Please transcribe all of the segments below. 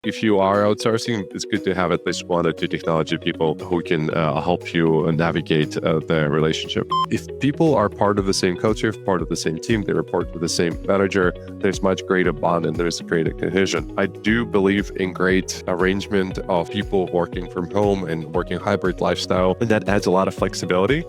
If you are outsourcing, it's good to have at least one or two technology people who can help you navigate the relationship. If people are part of the same culture, part of the same team, they report to the same manager, there's much greater bond and there's a greater cohesion. I do believe in great arrangement of people working from home and working hybrid lifestyle, and that adds a lot of flexibility.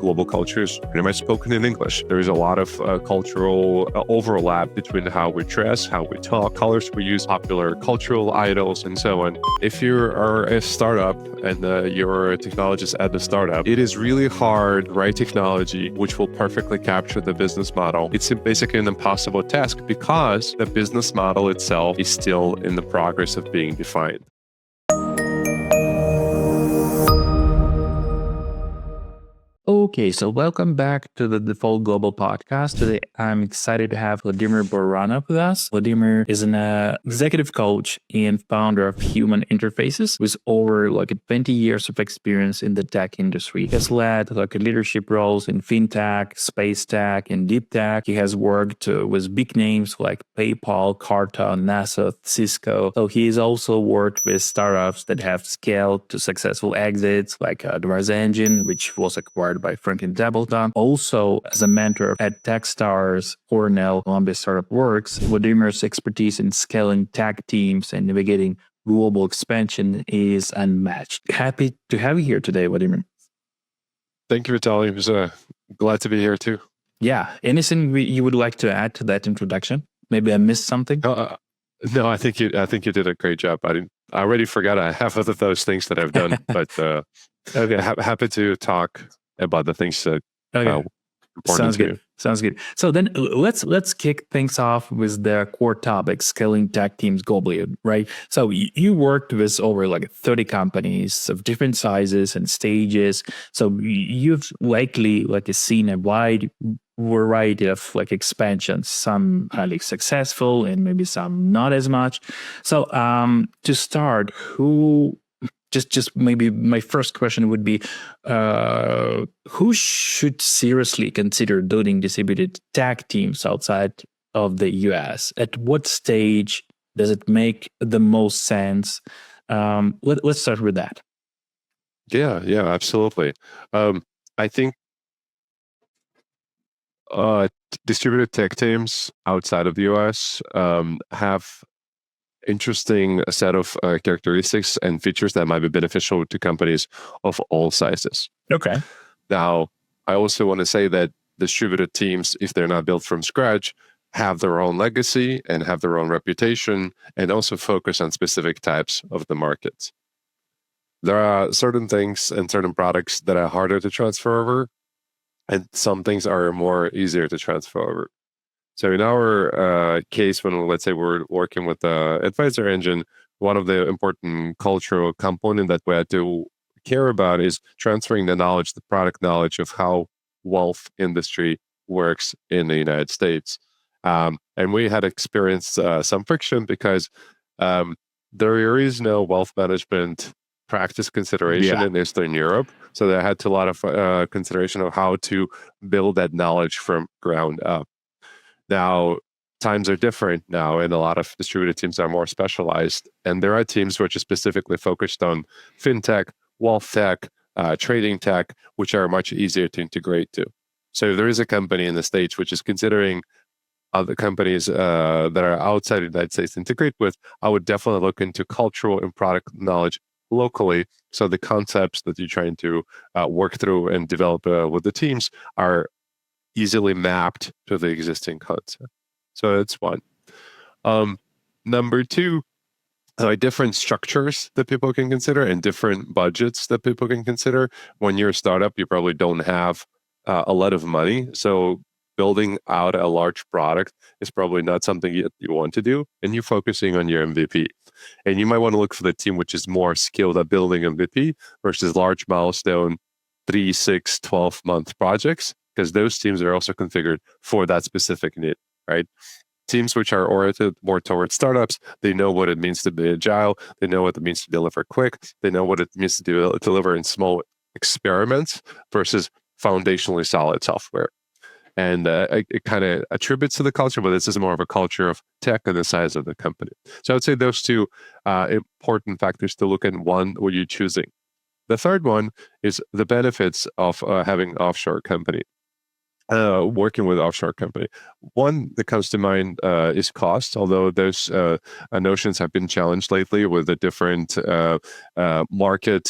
Global culture is pretty much spoken in English. There is a lot of cultural overlap between how we dress, how we talk, colors we use, popular cultural idols, and so on. If you are a startup and you're a technologist at the startup, it is really hard to write technology which will perfectly capture the business model. It's basically an impossible task because the business model itself is still in the progress of being defined. Okay, so welcome back to the Default Global Podcast. Today, I'm excited to have Vladimir Baranov with us. Vladimir is an executive coach and founder of Human Interfaces with over 20 years of experience in the tech industry. He has led leadership roles in fintech, space tech, and deep tech. He has worked with big names like PayPal, Carta, NASA, Cisco. So he has also worked with startups that have scaled to successful exits like Advance Engine, which was acquired by Franklin Templeton. Also, as a mentor at Techstars, Cornell, Columbia Startup Works, Vladimir's expertise in scaling tech teams and navigating global expansion is unmatched. Happy to have you here today, Vladimir. Thank you, Vitaly. It was glad to be here too. Yeah. Anything you would like to add to that introduction? Maybe I missed something. No, I think you did a great job. I already forgot half of those things that I've done, but okay, happy to talk about the things that okay. Sounds good. Sounds good. So then let's kick things off with the core topic: scaling tech teams globally, right? So you worked with over 30 companies of different sizes and stages. So you've likely seen a wide variety of expansions, some highly successful and maybe some not as much. So to start, just maybe my first question would be, who should seriously consider building distributed tech teams outside of the US? At what stage does it make the most sense? Let's start with that. Yeah, absolutely. I think distributed tech teams outside of the US have interesting set of characteristics and features that might be beneficial to companies of all sizes. Okay. Now, I also want to say that distributed teams, if they're not built from scratch, have their own legacy and have their own reputation and also focus on specific types of the markets. There are certain things and certain products that are harder to transfer over, and some things are more easier to transfer over. So in our case, when let's say we're working with the Advisor Engine, one of the important cultural component that we had to care about is transferring the knowledge, the product knowledge of how wealth industry works in the United States. And we had experienced some friction because there is no wealth management practice consideration in Eastern Europe. So they had a lot of consideration of how to build that knowledge from ground up. Now, times are different now, and a lot of distributed teams are more specialized. And there are teams which are specifically focused on fintech, wealth tech, trading tech, which are much easier to integrate to. So if there is a company in the States which is considering other companies that are outside the United States to integrate with, I would definitely look into cultural and product knowledge locally. So the concepts that you're trying to work through and develop with the teams are easily mapped to the existing concept. So that's one. Number two, different structures that people can consider and different budgets that people can consider. When you're a startup, you probably don't have a lot of money. So building out a large product is probably not something you want to do. And you're focusing on your MVP. And you might want to look for the team which is more skilled at building MVP versus large milestone 3, 6, 12-month projects, because those teams are also configured for that specific need, right? Teams which are oriented more towards startups, they know what it means to be agile, they know what it means to deliver quick, they know what it means to deliver in small experiments versus foundationally solid software. and it kind of attributes to the culture, but this is more of a culture of tech and the size of the company. So I would say those two important factors to look at. One, what you're choosing. The third one is the benefits of having offshore company. Working with offshore company. One that comes to mind is cost, although those notions have been challenged lately with the different market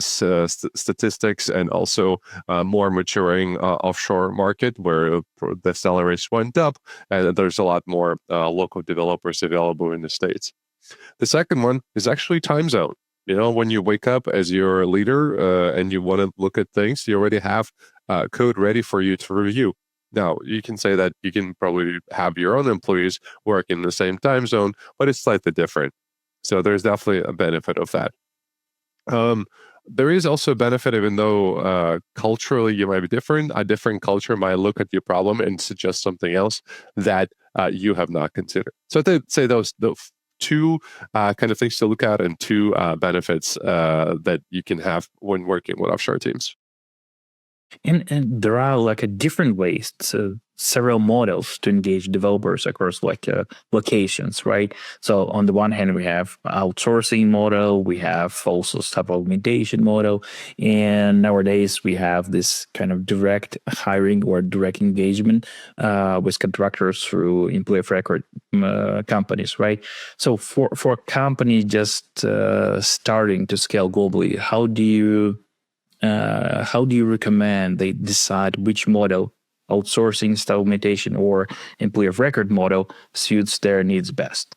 statistics and also more maturing offshore market where the salaries went up and there's a lot more local developers available in the States. The second one is actually time zone. When you wake up as your leader and you want to look at things, you already have code ready for you to review. Now, you can say that you can probably have your own employees work in the same time zone, but it's slightly different. So there's definitely a benefit of that. There is also a benefit, even though culturally you might be different. A different culture might look at your problem and suggest something else that you have not considered. So I'd say those two kind of things to look at and two benefits that you can have when working with offshore teams. And there are like a different ways, so several models to engage developers across like locations, right? So on the one hand, we have outsourcing model, we have also staff augmentation model, and nowadays we have this kind of direct hiring or direct engagement with contractors through employee of record companies, right? So for a company just starting to scale globally, how do you recommend they decide which model, outsourcing, staff augmentation, or employee of record model suits their needs best?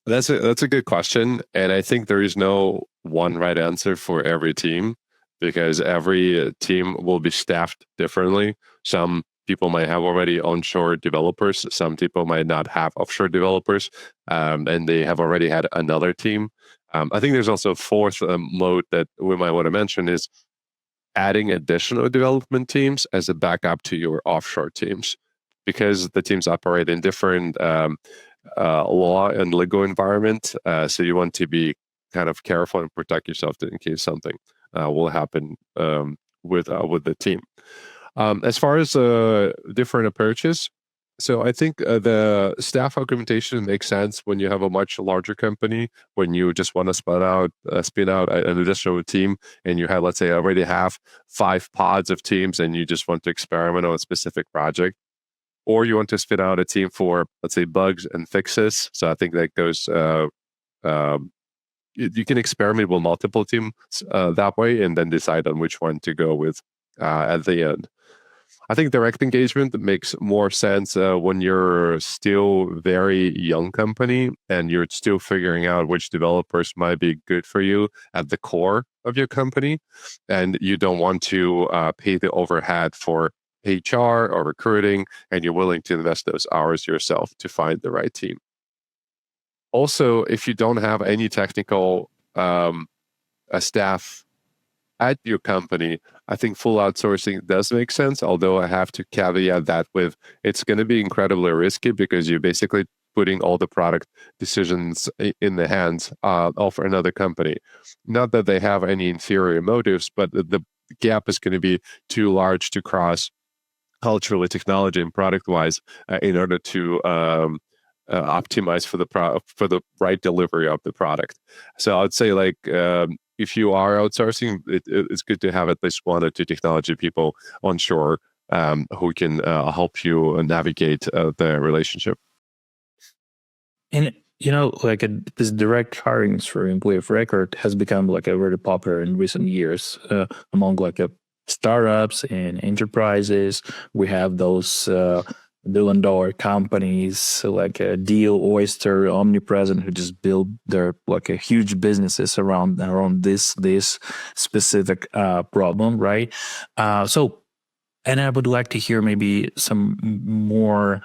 That's a good question, and I think there is no one right answer for every team because every team will be staffed differently. Some people might have already onshore developers. Some people might not have offshore developers, and they have already had another team. I think there's also a fourth mode that we might want to mention is adding additional development teams as a backup to your offshore teams, because the teams operate in different law and legal environment. So you want to be kind of careful and protect yourself in case something will happen with the team. As far as different approaches, so I think the staff augmentation makes sense when you have a much larger company, when you just want to spin out an additional team, and you have, let's say, already have 5 pods of teams, and you just want to experiment on a specific project, or you want to spin out a team for, let's say, bugs and fixes. So I think that goes. You can experiment with multiple teams that way, and then decide on which one to go with at the end. I think direct engagement makes more sense when you're still very young company and you're still figuring out which developers might be good for you at the core of your company, and you don't want to pay the overhead for HR or recruiting, and you're willing to invest those hours yourself to find the right team. Also, if you don't have any technical staff at your company, I think full outsourcing does make sense, although I have to caveat that with it's going to be incredibly risky because you're basically putting all the product decisions in the hands of another company. Not that they have any inferior motives, but the gap is going to be too large to cross culturally, technology, and product-wise in order to optimize for the right delivery of the product. So I'd say if you are outsourcing, it's good to have at least one or two technology people onshore who can help you navigate the relationship. And this direct hiring through employee of record has become like a very popular in recent years among startups and enterprises. We have those billion-dollar companies like Deal, Oyster, Omnipresent, who just build their huge businesses around this specific problem, right? And I would like to hear maybe some more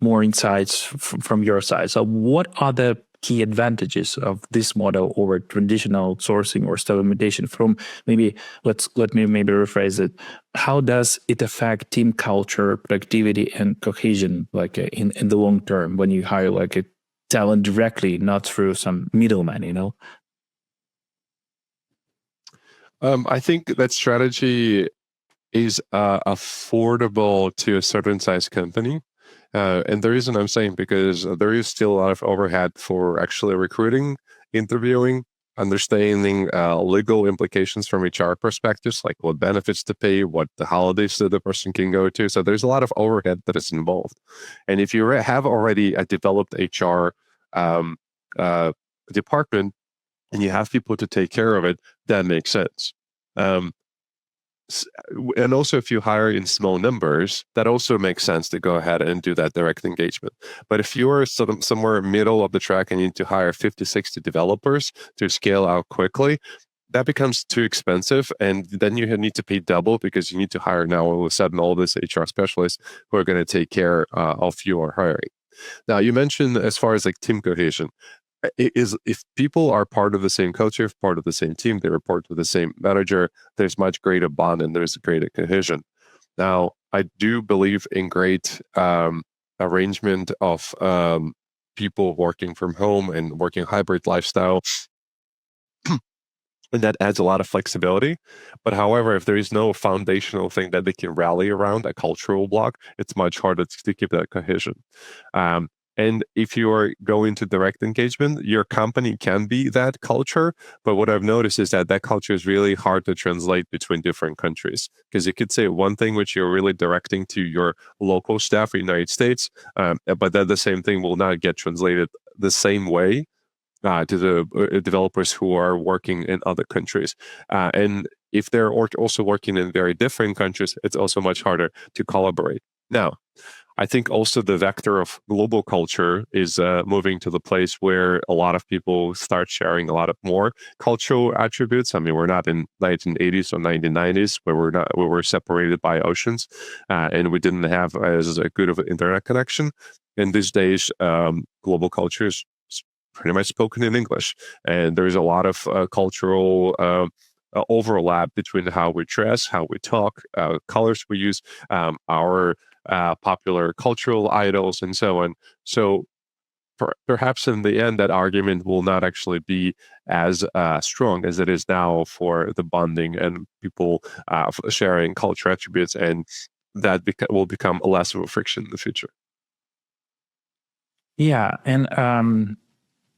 insights from your side. So, what are the key advantages of this model over traditional sourcing or staff augmentation? From let me rephrase it. How does it affect team culture, productivity, and cohesion, in the long term when you hire a talent directly, not through some middleman? I think that strategy is affordable to a certain size company. And the reason I'm saying because there is still a lot of overhead for actually recruiting, interviewing, understanding legal implications from HR perspectives, like what benefits to pay, what the holidays that the person can go to. So there's a lot of overhead that is involved. And if you have already a developed HR um, uh, department and you have people to take care of it, that makes sense. Um, and also, if you hire in small numbers, that also makes sense to go ahead and do that direct engagement. But if you're somewhere middle of the track and you need to hire 50, 60 developers to scale out quickly, that becomes too expensive. And then you need to pay double because you need to hire now all of a sudden all these HR specialists who are going to take care of your hiring. Now, you mentioned as far as like team cohesion. Is if people are part of the same culture, part of the same team, they report to the same manager, there's much greater bond and there's greater cohesion. Now, I do believe in great arrangement of people working from home and working hybrid lifestyle. And that adds a lot of flexibility. But however, if there is no foundational thing that they can rally around, a cultural block, it's much harder to keep that cohesion. Um, and if you are going to direct engagement, your company can be that culture. But what I've noticed is that that culture is really hard to translate between different countries. Because you could say one thing which you're really directing to your local staff in the United States, but then the same thing will not get translated the same way to the developers who are working in other countries. And if they're also working in very different countries, it's also much harder to collaborate. Now, I think also the vector of global culture is moving to the place where a lot of people start sharing a lot of more cultural attributes. I mean, we're not in 1980s or 1990s where we're separated by oceans, and we didn't have as good of an internet connection. In these days, global culture is pretty much spoken in English, and there's a lot of cultural overlap between how we dress, how we talk, colors we use, our popular cultural idols, and so on. So perhaps in the end, that argument will not actually be as strong as it is now for the bonding and people sharing culture attributes, and that will become less of a friction in the future. Yeah, and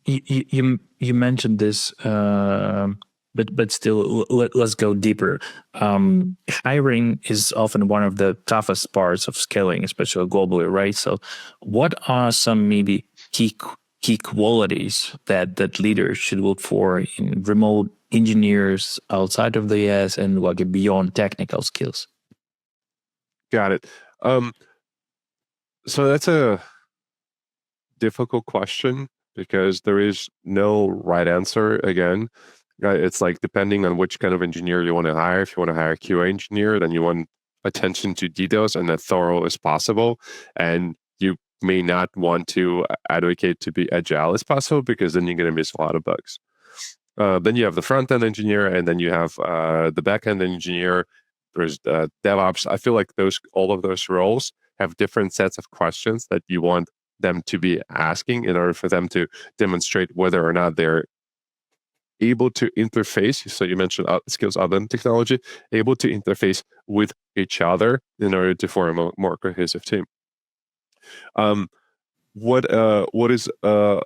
you mentioned this, but still, let's go deeper. Hiring is often one of the toughest parts of scaling, especially globally, right? So, what are some maybe key qualities that leaders should look for in remote engineers outside of the US and like beyond technical skills? Got it. So that's a difficult question because there is no right answer. Again, it's like depending on which kind of engineer you want to hire. If you want to hire a QA engineer, then you want attention to details and as thorough as possible. And you may not want to advocate to be agile as possible because then you're going to miss a lot of bugs. Then you have the front end engineer, and then you have the back end engineer. There's DevOps. I feel like all of those roles have different sets of questions that you want them to be asking in order for them to demonstrate whether or not they're able to interface. So you mentioned skills other than technology, able to interface with each other in order to form a more cohesive team. What is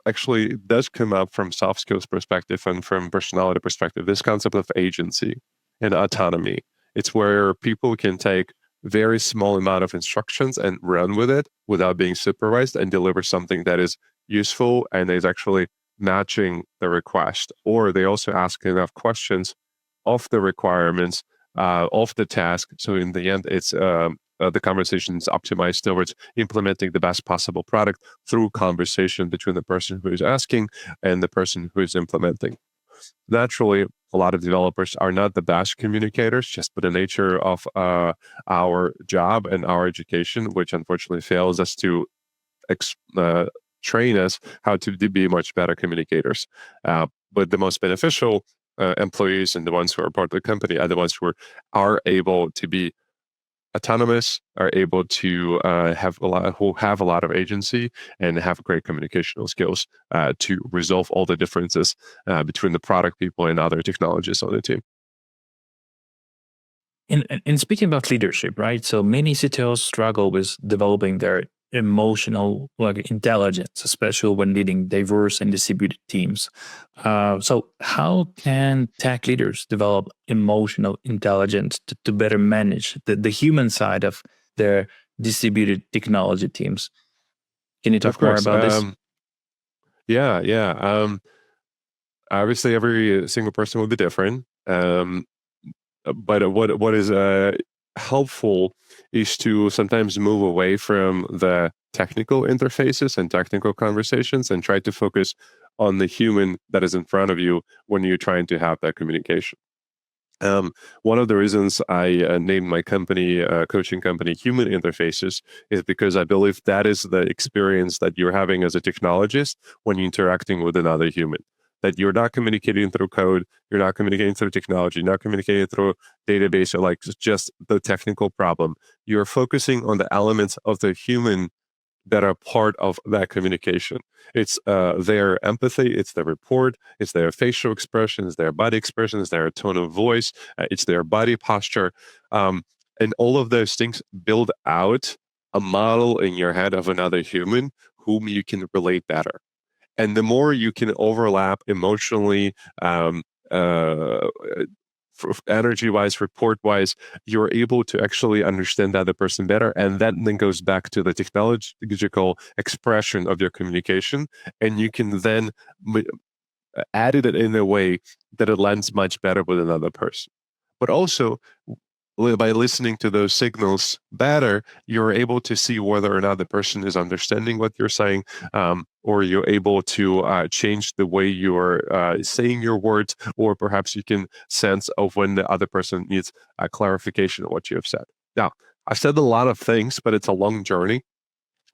actually does come up from soft skills perspective and from personality perspective, this concept of agency and autonomy. It's where people can take very small amount of instructions and run with it without being supervised and deliver something that is useful and is actually matching the request. Or they also ask enough questions of the requirements of the task. So in the end, it's the conversation is optimized towards implementing the best possible product through conversation between the person who is asking and the person who is implementing. Naturally, a lot of developers are not the best communicators, just by the nature of our job and our education, which unfortunately fails us to train us how to be much better communicators. But the most beneficial employees and the ones who are part of the company are the ones are able to be autonomous, are able to who have a lot of agency and have great communicational skills to resolve all the differences between the product people and other technologies on the team. And speaking about leadership, right? So many CTOs struggle with developing their emotional intelligence, especially when leading diverse and distributed teams. So how can tech leaders develop emotional intelligence to better manage the human side of their distributed technology teams? Can you Of talk more course. about this? Yeah, yeah. Obviously, every single person will be different. But what is helpful is to sometimes move away from the technical interfaces and technical conversations and try to focus on the human that is in front of you when you're trying to have that communication. One of the reasons I named my company, coaching company, Human Interfaces, is because I believe that is the experience that you're having as a technologist when you're interacting with another human. That you're not communicating through code, you're not communicating through technology, not communicating through database or like just the technical problem. You're focusing on the elements of the human that are part of that communication. It's their empathy, it's their report, it's their facial expressions, their body expressions, their tone of voice, it's their body posture. And all of those things build out a model in your head of another human whom you can relate better. And the more you can overlap emotionally, uh, energy wise, report wise, you're able to actually understand the other person better. And that then goes back to the technological expression of your communication. And you can then add it in a way that it lands much better with another person. But also, by listening to those signals better, you're able to see whether or not the person is understanding what you're saying, or you're able to change the way you're saying your words, or perhaps you can sense of when the other person needs a clarification of what you have said. Now, I've said a lot of things, but it's a long journey.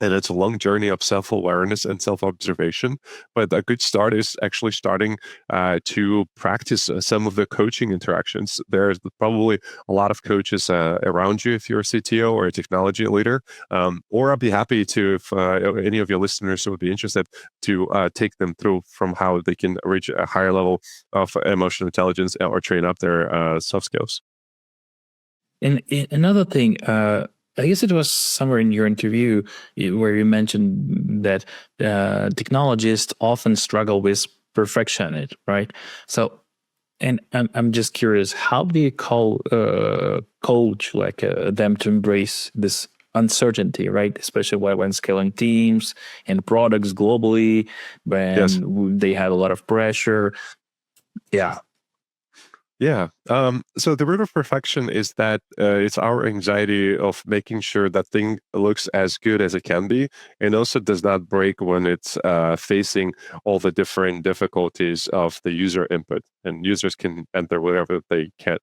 And it's a long journey of self awareness and self observation. But a good start is actually starting to practice some of the coaching interactions. There's probably a lot of coaches around you if you're a CTO or a technology leader. Or I'd be happy to, if any of your listeners would be interested, to take them through from how they can reach a higher level of emotional intelligence or train up their soft skills. And another thing, I guess it was somewhere in your interview where you mentioned that technologists often struggle with perfection, right? So, and I'm just curious, how do you coach them to embrace this uncertainty, right? Especially when scaling teams and products globally, Yes. when they have a lot of pressure. Yeah. Yeah. So the root of perfection is that it's our anxiety of making sure that thing looks as good as it can be, and also does not break when it's facing all the different difficulties of the user input. And users can enter whatever they can.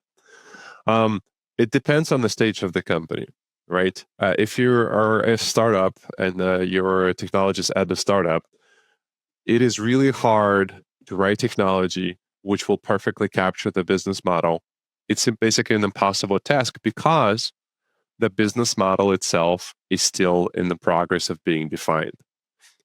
Um, it depends on the stage of the company, right? If you are a startup and you're a technologist at the startup, it is really hard to write technology which will perfectly capture the business model. It's basically an impossible task because the business model itself is still in the progress of being defined.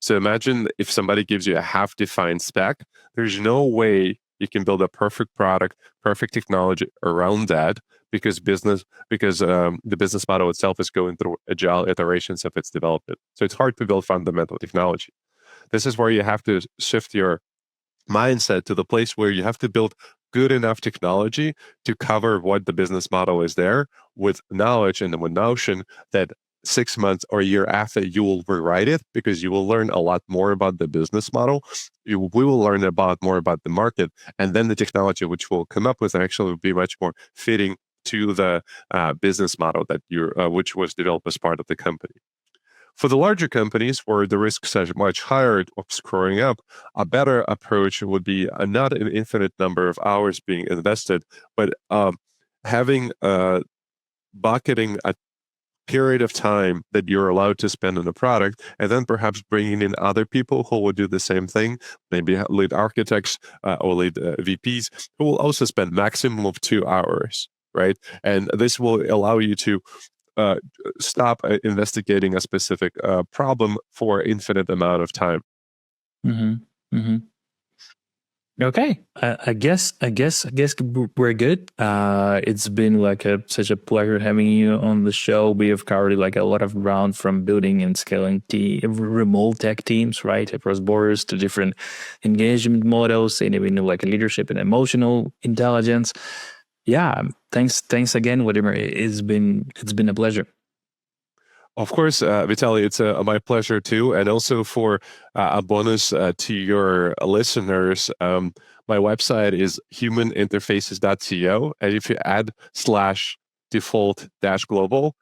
So imagine if somebody gives you a half defined spec, there's no way you can build a perfect product, perfect technology around that because the business model itself is going through agile iterations of its development. So it's hard to build fundamental technology. This is where you have to shift your mindset to the place where you have to build good enough technology to cover what the business model is there with knowledge and with notion that 6 months or a year after you will rewrite it because you will learn a lot more about the business model. We will learn about more about the market, and then the technology which we'll come up with actually will be much more fitting to the business model that you're which was developed as part of the company. For the larger companies where the risks are much higher of screwing up, a better approach would be not an infinite number of hours being invested, but having bucketing a period of time that you're allowed to spend on a product, and then perhaps bringing in other people who will do the same thing, maybe lead architects or lead VPs, who will also spend maximum of 2 hours, right? And this will allow you to uh, stop investigating a specific problem for infinite amount of time. Mm-hmm. Mm-hmm. Okay, I guess we're good. It's been like such a pleasure having you on the show. We have covered like a lot of ground from building and scaling remote tech teams, right, across borders to different engagement models, and even like leadership and emotional intelligence. Yeah, thanks again, Vladimir. It's been a pleasure. Of course, Vitaly, it's my pleasure too. And also for a bonus to your listeners, my website is humaninterfaces.co. And if you add slash default dash global,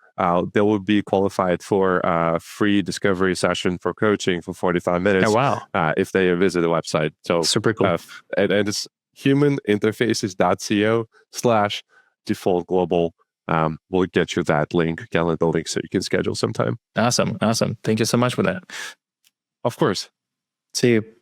they will be qualified for a free discovery session for coaching for 45 Oh minutes wow, if they visit the website. So, super cool. and it's humaninterfaces.co slash default global. We'll get you that link, calendar link, so you can schedule some time. Awesome. Thank you so much for that. Of course. See you.